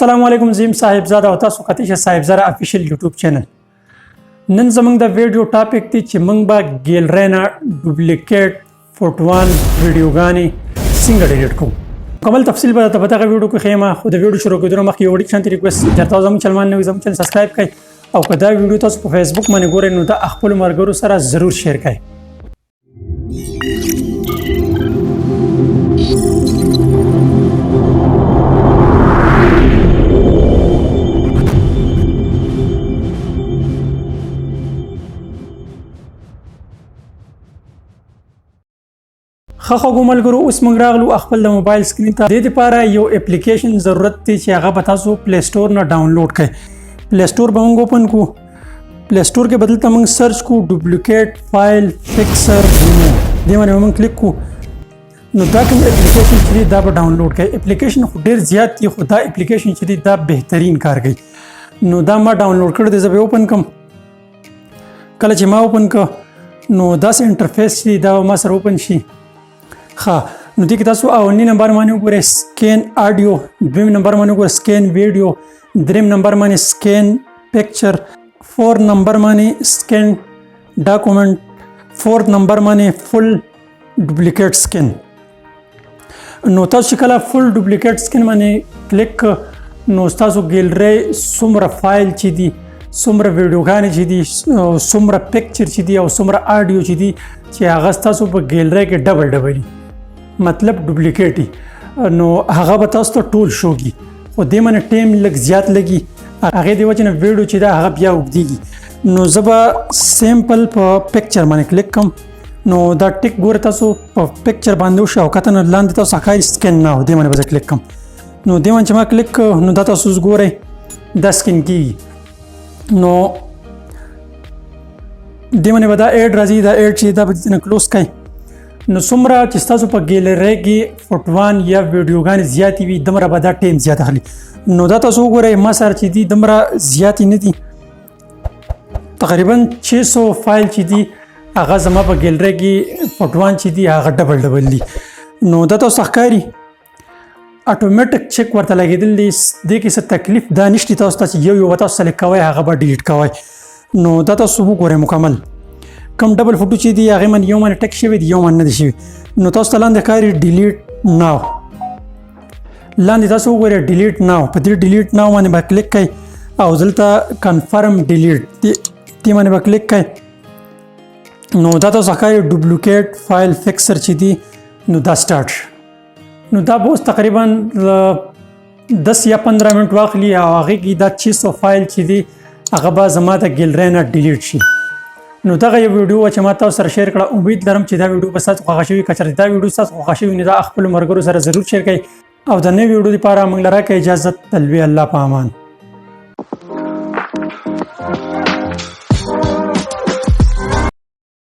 السلام علیکم زیم صاحبزاده او تاسو کتئ چې صاحبزاده افیشل یوټیوب چینل. نن زموږ د ویډیو ټاپک دی چې موږ به ګیلري نه ډوپلیکیټ فوټوان ویډیوګانې څنګه ډیلیټ کوو. مکمل تفصیل به درته په دغه ویډیو کې ښیم. خو د ویډیو شروع کېدو نه مخکې یو وړوکی شانتې ریکویسټ درته زموږ چینل باندې نوی زموږ چینل سبسکرایب کړئ او که دا ویډیو تاسو په فیسبوک باندې ګورئ نو د خپلو ملګرو سره ضرور شیر کړئ. خو ملګرو اوس موږ راغلو خپل د موبایل سکرین ته. د دې لپاره یو اپلیکیشن ضرورت دی چې هغه به تاسو پلی سټور نه ډاونلوډ کړئ. پلی سټور به موږ اوپن کو. پلی سټور کې بدل ته موږ سرچ کو ډوپلیکیټ فایل فکسر ریموو. دې باندې موږ کلیک کو. نو دا کوم اپلیکیشن چې دا به ډاونلوډ کړئ. اپلیکیشن خو ډیر زیات دي خو دا اپلیکیشن چې دا بهترین کار کوي. نو دا ما ډاونلوډ کړی دی. زه به اوپن کوم. کله چې ما اوپن کړ نو داسې انټرفیس چې دا ما سره اوپن شي. ښه نو دې کې تاسو اولني نمبر باندې وګورئ سکین آډیو، دویم نمبر باندې وګورئ سکین ویډیو، دریم نمبر باندې سکین پکچر، فور نمبر باندې سکین ډاکومنټ، فورت نمبر باندې فل ډوپلیکیټ سکین. نو تاسو چې کله فل ډوپلیکیټ سکین باندې کلیک نو تاسو ګیلري څومره فایل چې دي، څومره ویډیوګانې چې دي، څومره پکچر چې دي او څومره آډیو چې دي چې هغه تاسو په ګیلري کې ډبل مطلب ډوپلیکیټ نو هغه به تاسو ته ټول شوږي. خو دې باندې ټایم لږ زیات لګي. هغې د وجې نه ویډیو چې دا هغه بیا اوږدېږي. نو زه به سیمپل په پکچر باندې کلیک کوم. نو دا ټیک ګوره تاسو په پکچر باندې وشي او کته نه لاندې تاسو ښکاري سکین نه دې باندې به زه کلیک کوم. نو دې باندې چې ما کلیک کړ نو دا تاسو اوس ګورئ دا سکین کېږي. نو دې باندې به دا ایډ راځي. دا ایډ چې دا به دې نه کلوز کړئ. نو څومره چې تاسو په ګیلري کې فوټوان یا ویډیوګانې زیاتې وي دومره به دا ټایم زیات اخلي. نو دا تاسو وګورئ ما سره چې دي دومره زیاتې نه دي. تقریبا 600 فایل چې دي هغه زما په ګیلري کې فوټوان چې دي هغه ډبل دي. نو دا تاسو ښکاري اټومیټک چک ورته لګېدل دي. دې کې څه تکلیف دا نشته تاسو ته چې یو تاسو سلیکټ کوئ هغه به ډیلیټ کوئ. نو دا تاسو وګورئ مکمل کم ډبل فوټو چې دي هغې باندې یو باندې ټک شوي دي یو باندې نه دي شوي. نو تاسو ته لاندې ښکاري ډیلیټ ناو. لاندې تاسو وګورئ ډیلیټ ناو. په دې ډیلیټ ناو باندې به کلیک کوئ او دلته کنفرم ډیلیټ دې باندې به کلیک کوئ. نو دا تاسو ښکاري ډوپلیکیټ فایل فکسر چې دي نو دا سټارټ. نو دا به اوس تقریبا 10 یا 15 منټ واخلي او هغې کې دا 600 فایل چې دي هغه به زما د ګیلري نه ډیلیټ شي. نو دغه یو ویډیو چې ما تاسو سره شیر کړه. امید لرم چې دا ویډیو به ستاسو خوښه شوي. که چېرته دا ویډیو ستاسو خوښه شوي نو دا خپلو ملګرو سره ضرور شیر کړئ او د نوې ویډیو لپاره موږ له راکړئ اجازت. تلوي الله په امان.